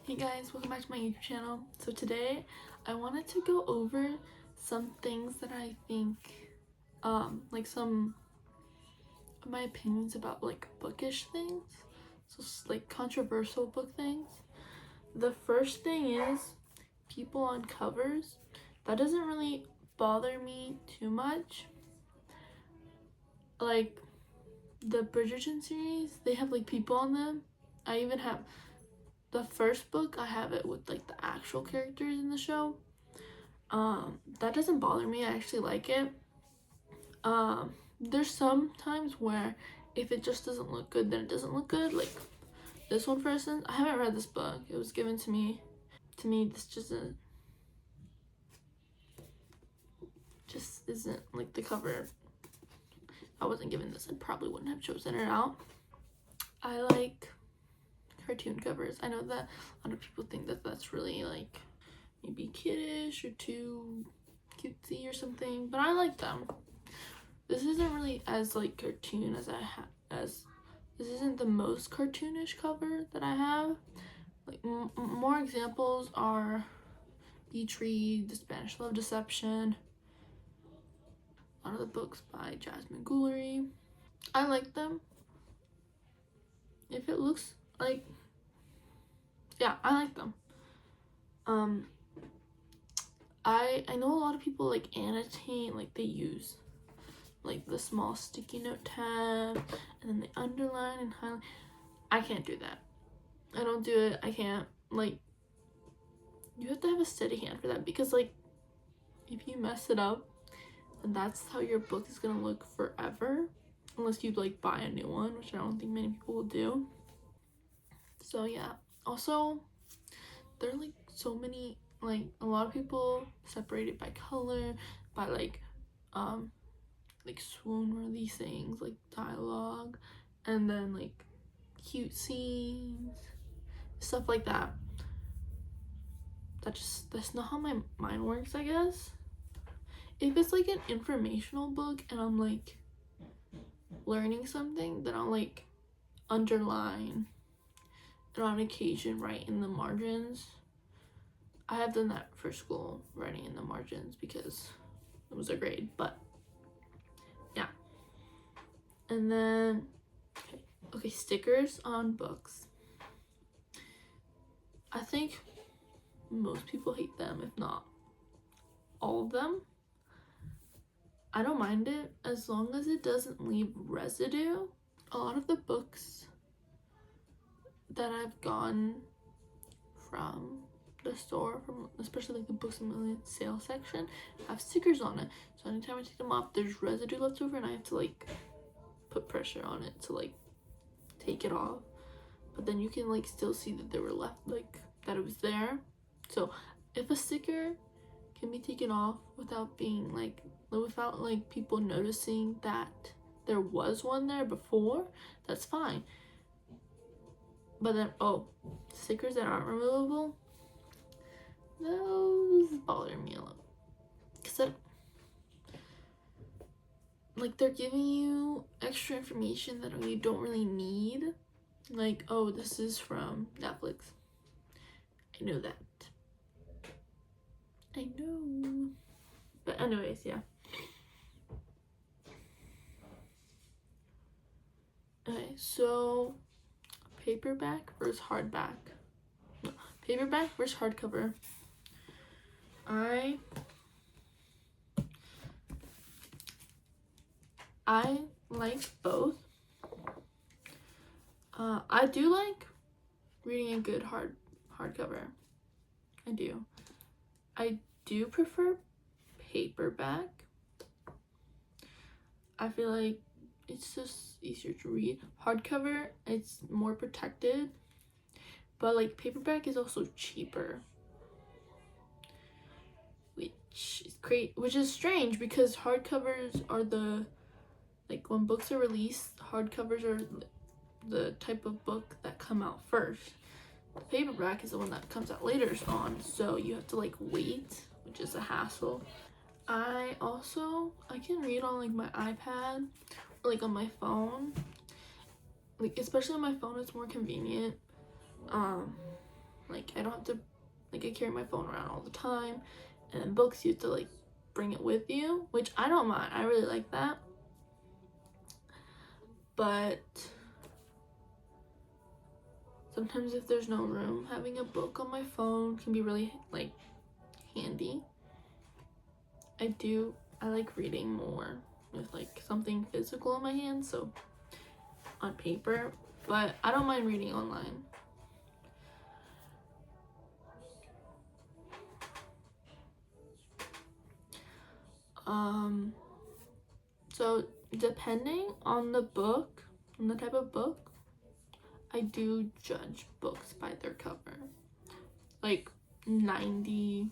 Hey guys, welcome back to my YouTube channel. So today I wanted to go over some things that I think like some of my opinions about like bookish things. So like controversial book things. The first thing is people on covers. That doesn't really bother me too much. Like the Bridgerton series, they have like people on them. I even have the first book, I have it with like the actual characters in the show. That doesn't bother me. I actually like it. There's some times where if it just doesn't look good, then it doesn't look good. Like this one, for instance, I haven't read this book. It was given to me. To me, this just isn't like the cover. I wasn't given this, I probably wouldn't have chosen it out. I like cartoon covers. I know that a lot of people think that that's really like maybe kiddish or too cutesy or something, but I like them. This isn't really as like cartoon as as this isn't the most cartoonish cover that I have. Like more examples are Beach Read, The Spanish Love Deception, a lot of the books by Jasmine Guillory. I like them. If it looks like, yeah, I like them. I know a lot of people like annotate, like they use like the small sticky note tab and then they underline and highlight. I can't do that. I don't do it. I can't. Like, you have to have a steady hand for that, because like if you mess it up, then that's how your book is gonna look forever, unless you like buy a new one, which I don't think many people will do. So yeah, also there are like so many, like a lot of people separate it by color, by like swoon worthy things like dialogue, and then like cute scenes, stuff like that. That's not how my mind works, I guess. If it's like an informational book and I'm like learning something, then I'll like underline and on occasion write in the margins. I have done that for school, writing in the margins, because it was a grade. But yeah. And then okay, stickers on books. I think most people hate them, if not all of them. I don't mind it as long as it doesn't leave residue. A lot of the books that I've gotten from the store, from especially like the Books A Million sale section, have stickers on it. So anytime I take them off, there's residue left over and I have to like put pressure on it to like take it off. But then you can like still see that they were left, like that it was there. So if a sticker can be taken off without being like, without like people noticing that there was one there before, that's fine. But then stickers that aren't removable, those bother me a lot, because like they're giving you extra information that you don't really need. Like, oh, this is from Netflix. I know that. I know. But anyways, yeah. Okay, so paperback versus hardback. No, paperback versus hardcover. I like both. I do like reading a good hardcover. I do. I do prefer paperback. I feel like it's just easier to read. Hardcover, it's more protected, but like paperback is also cheaper, which is strange, because hardcovers are the, like when books are released, hardcovers are the type of book that come out first. The paperback is the one that comes out later on, so you have to like wait, which is a hassle. I can read on like my iPad or like on my phone. Like especially on my phone, it's more convenient. Like, I don't have to, like, I carry my phone around all the time. And in books, you have to, like, bring it with you, which I don't mind. I really like that. But sometimes if there's no room, having a book on my phone can be really, like, handy. I like reading more with, like, something physical in my hand, so on paper, but I don't mind reading online. So depending on the book, on the type of book, I do judge books by their cover. Like 95%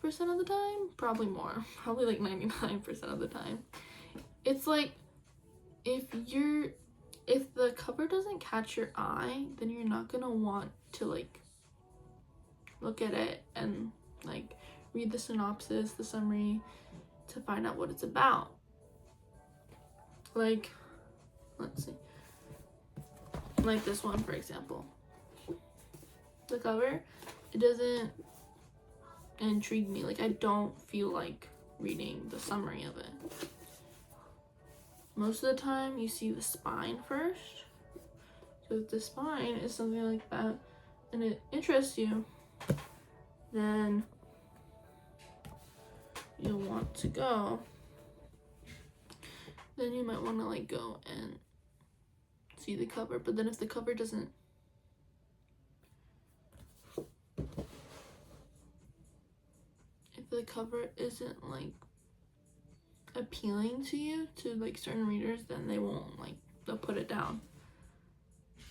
of the time, probably more, probably like 99% of the time. It's like, if the cover doesn't catch your eye, then you're not gonna want to, like, look at it and, like, read the synopsis, the summary, to find out what it's about. Like, let's see, like this one, for example. The cover, it doesn't intrigue me. Like, I don't feel like reading the summary of it. Most of the time, you see the spine first. So if the spine is something like that and it interests you, then you'll want to go. Then you might want to, like, go and see the cover. But then if the cover doesn't, if the cover isn't, like, appealing to you, to, like, certain readers, then they won't, like, they'll put it down.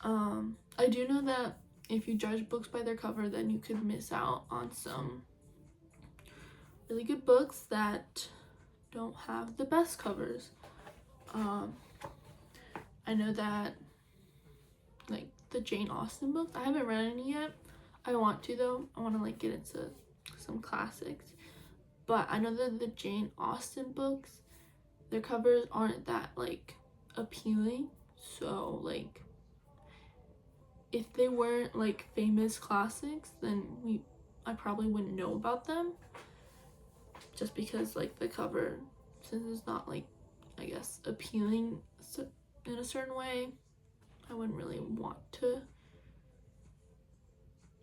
I do know that if you judge books by their cover, then you could miss out on some really good books that don't have the best covers. I know that, like, the Jane Austen books, I haven't read any yet. I want to, though. I want to, like, get into some classics. But I know that the Jane Austen books, their covers aren't that, like, appealing. So, like, if they weren't, like, famous classics, then I probably wouldn't know about them. Just because, like, the cover, since it's not, like, I guess, appealing in a certain way, I wouldn't really want to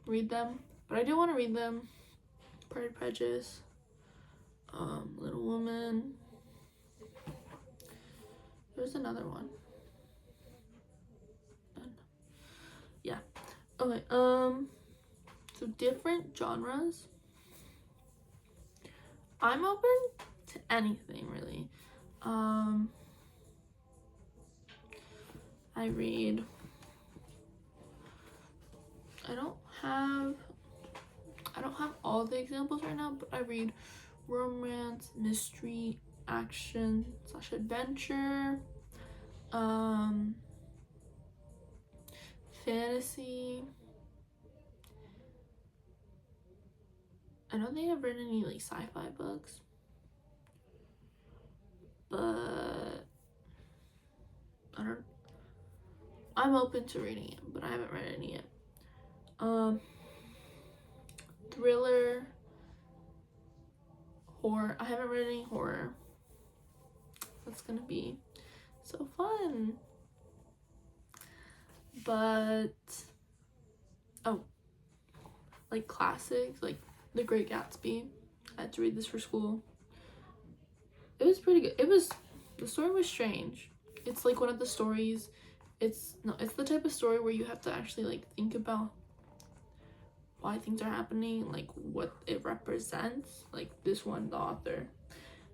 read them. But I do want to read them. Pride and Prejudice, Little Woman. There's another one. Yeah. Okay, so different genres. I'm open to anything, really. I read, I don't have all the examples right now, but I read romance, mystery, action / adventure, fantasy. I don't think I've read any, like, sci-fi books, but I'm open to reading it, but I haven't read any yet. Thriller, horror. I haven't read any horror. That's gonna be so fun. But like classics, like The Great Gatsby. I had to read this for school. It was pretty good. The story was strange. It's like one of the stories, it's the type of story where you have to actually, like, think about why things are happening, like what it represents. Like, this one, the author,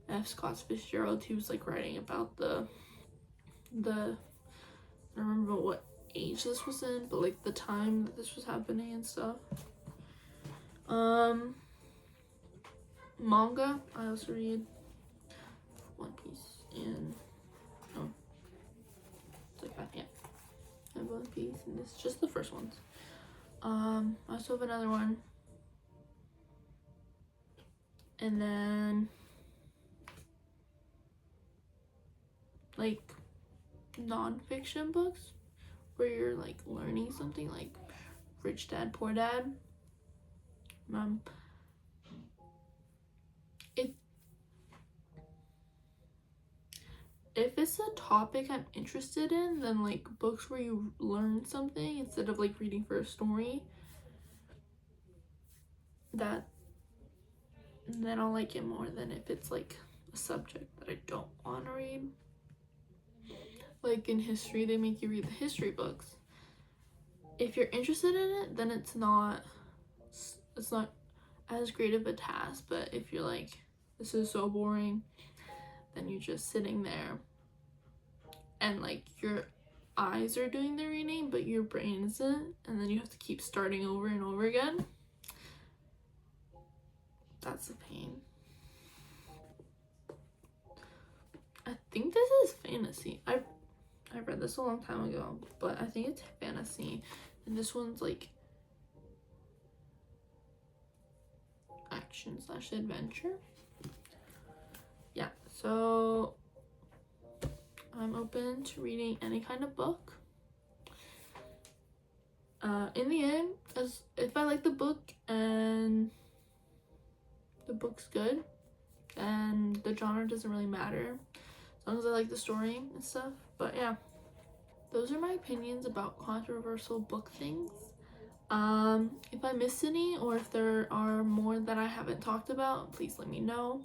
F. Scott Fitzgerald, he was, like, writing about the I don't remember what age this was in, but, like, the time that this was happening and stuff. Manga, I also read One Piece and it's like that, yeah. I have One Piece, and this is just the first ones. I also have another one, and then, like, non-fiction books where you're like learning something, like Rich Dad Poor Dad. It if it's a topic I'm interested in, then like books where you learn something instead of like reading for a story, that then I'll like it more than if it's like a subject that I don't want to read. Like in history, they make you read the history books. If you're interested in it, then it's not as great of a task. But if you're like, this is so boring, then you're just sitting there and like your eyes are doing the reading but your brain isn't, and then you have to keep starting over and over again. That's a pain. I think this is fantasy. I read this a long time ago, but I think it's fantasy, and this one's like action/adventure. Yeah, so I'm open to reading any kind of book. In the end, as if I like the book and the book's good, and the genre doesn't really matter as long as I like the story and stuff. But yeah, those are my opinions about controversial book things. If I missed any, or if there are more that I haven't talked about, please let me know.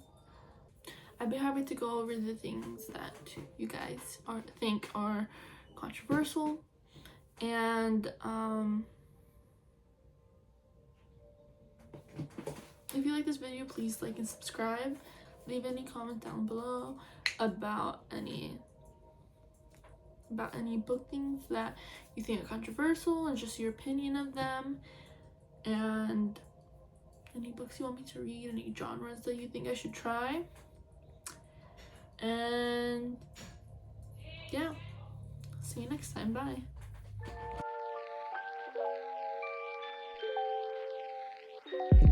I'd be happy to go over the things that you guys think are controversial. And if you like this video, please like and subscribe. Leave any comment down below about any book things that you think are controversial and just your opinion of them, and any books you want me to read, any genres that you think I should try. And yeah, see you next time. Bye.